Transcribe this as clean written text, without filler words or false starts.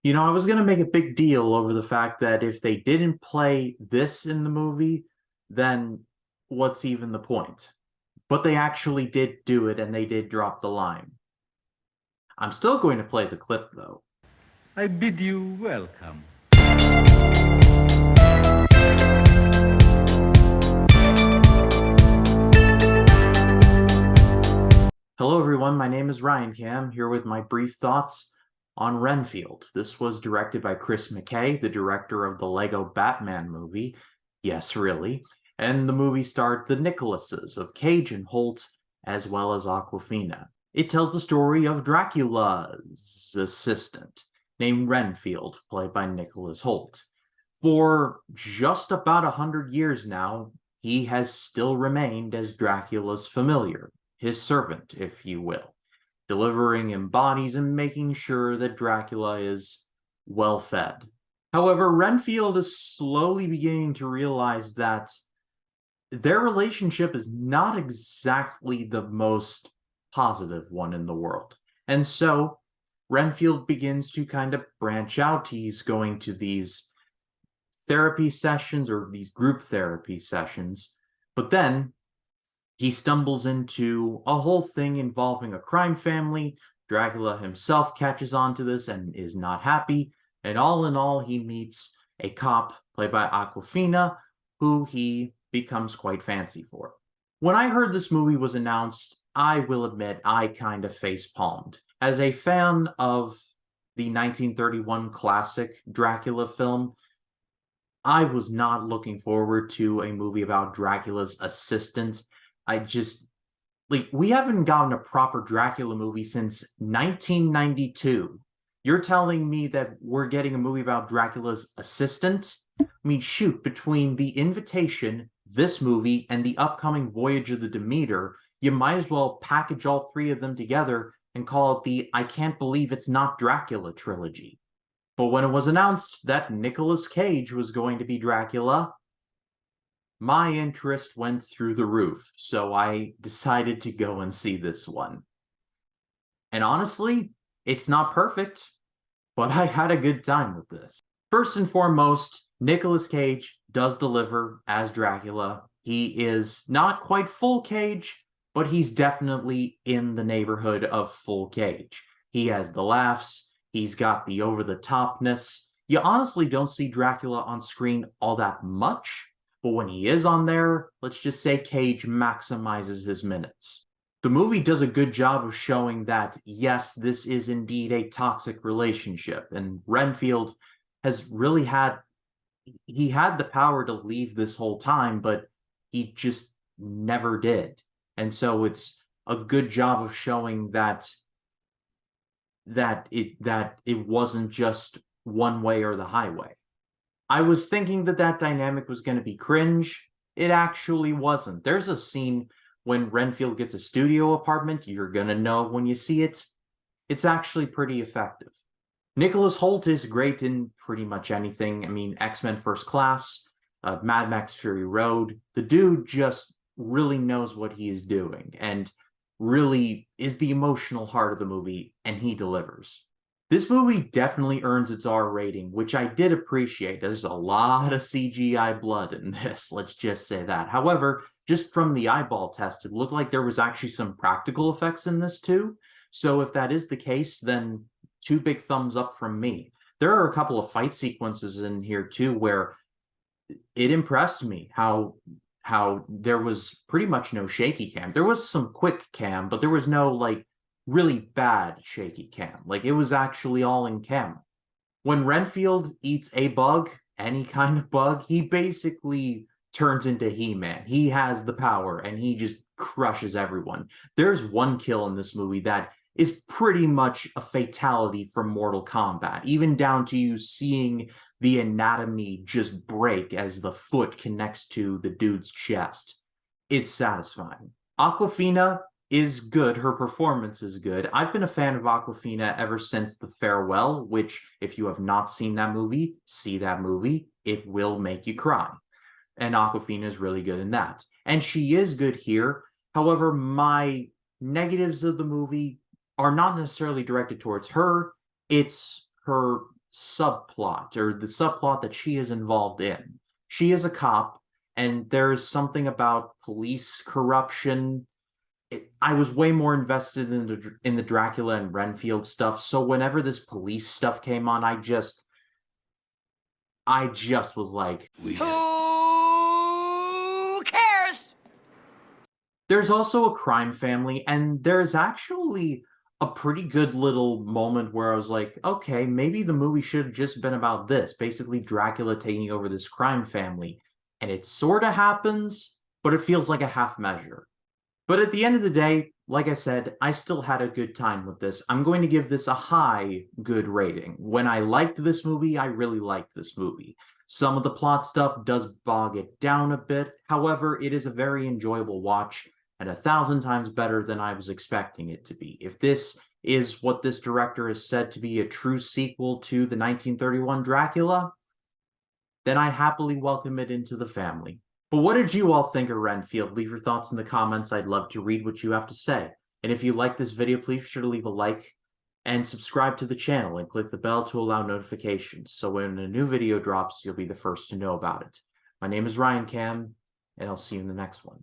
I was going to make a big deal over the fact that if they didn't play this in the movie, then what's even the point? But they actually did do it and they did drop the line. I'm still going to play the clip though. I bid you welcome. Hello everyone, my name is Ryan Cam, here with my brief thoughts on Renfield. This was directed by Chris McKay, the director of the Lego Batman movie. Yes, really. And the movie starred the Nicholases of Cage and Holt, as well as Awkwafina. It tells the story of Dracula's assistant, named Renfield, played by Nicholas Holt. For just about 100 years now, he has still remained as Dracula's familiar, his servant, if you will, delivering him bodies and making sure that Dracula is well fed. However, Renfield is slowly beginning to realize that their relationship is not exactly the most positive one in the world. And so Renfield begins to kind of branch out. He's going to these therapy sessions or these group therapy sessions, but then he stumbles into a whole thing involving a crime family. Dracula himself catches on to this and is not happy. And all in all, he meets a cop played by Awkwafina, who he becomes quite fancy for. When I heard this movie was announced, I will admit I kind of face-palmed. As a fan of the 1931 classic Dracula film, I was not looking forward to a movie about Dracula's assistant. We haven't gotten a proper Dracula movie since 1992. You're telling me that we're getting a movie about Dracula's assistant? I mean, shoot, between The Invitation, this movie, and the upcoming Voyage of the Demeter, you might as well package all three of them together and call it the I Can't Believe It's Not Dracula trilogy. But when it was announced that Nicolas Cage was going to be Dracula, my interest went through the roof, so I decided to go and see this one. And honestly, it's not perfect, but I had a good time with this. First and foremost, Nicolas Cage does deliver as Dracula. He is not quite full Cage, but he's definitely in the neighborhood of full Cage. He has the laughs, he's got the over-the-topness. You honestly don't see Dracula on screen all that much, but when he is on there, let's just say Cage maximizes his minutes. The movie does a good job of showing that, yes, this is indeed a toxic relationship, and Renfield has really had the power to leave this whole time, but he just never did. And so it's a good job of showing that it wasn't just one way or the highway. I was thinking that dynamic was going to be cringe. It actually wasn't. There's a scene when Renfield gets a studio apartment. You're going to know when you see it. It's actually pretty effective. Nicholas Holt is great in pretty much anything. I mean, X-Men First Class, Mad Max Fury Road. The dude just really knows what he is doing and really is the emotional heart of the movie, and he delivers. This movie definitely earns its R rating, which I did appreciate. There's a lot of CGI blood in this, let's just say that. However, just from the eyeball test, it looked like there was actually some practical effects in this too. So if that is the case, then two big thumbs up from me. There are a couple of fight sequences in here too where it impressed me how there was pretty much no shaky cam. There was some quick cam, but there was no really bad shaky cam. Like, it was actually all in cam. When Renfield eats a bug, any kind of bug, he basically turns into He-Man. He has the power and he just crushes everyone. There's one kill in this movie that is pretty much a fatality from Mortal Kombat, even down to you seeing the anatomy just break as the foot connects to the dude's chest. It's satisfying. Awkwafina is good. Her performance is good. I've been a fan of Awkwafina ever since The Farewell, which, if you have not seen that movie, see that movie. It will make you cry. And Awkwafina is really good in that. And she is good here. However, my negatives of the movie are not necessarily directed towards her. It's her subplot, or the subplot that she is involved in. She is a cop, and there is something about police corruption. I was way more invested in the Dracula and Renfield stuff. So whenever this police stuff came on, I just was like, Who cares? there's also a crime family, and there's actually a pretty good little moment where I was like, okay, maybe the movie should have just been about this, basically Dracula taking over this crime family. And it sort of happens, but it feels like a half measure. But at the end of the day, like I said, I still had a good time with this. I'm going to give this a high good rating. When I liked this movie, I really liked this movie. Some of the plot stuff does bog it down a bit. However, it is a very enjoyable watch and 1,000 times better than I was expecting it to be. If this is what this director has said to be a true sequel to the 1931 Dracula, then I happily welcome it into the family. But what did you all think of Renfield? Leave your thoughts in the comments. I'd love to read what you have to say. And if you like this video, please be sure to leave a like and subscribe to the channel and click the bell to allow notifications. So when a new video drops, you'll be the first to know about it. My name is Ryan Cam, and I'll see you in the next one.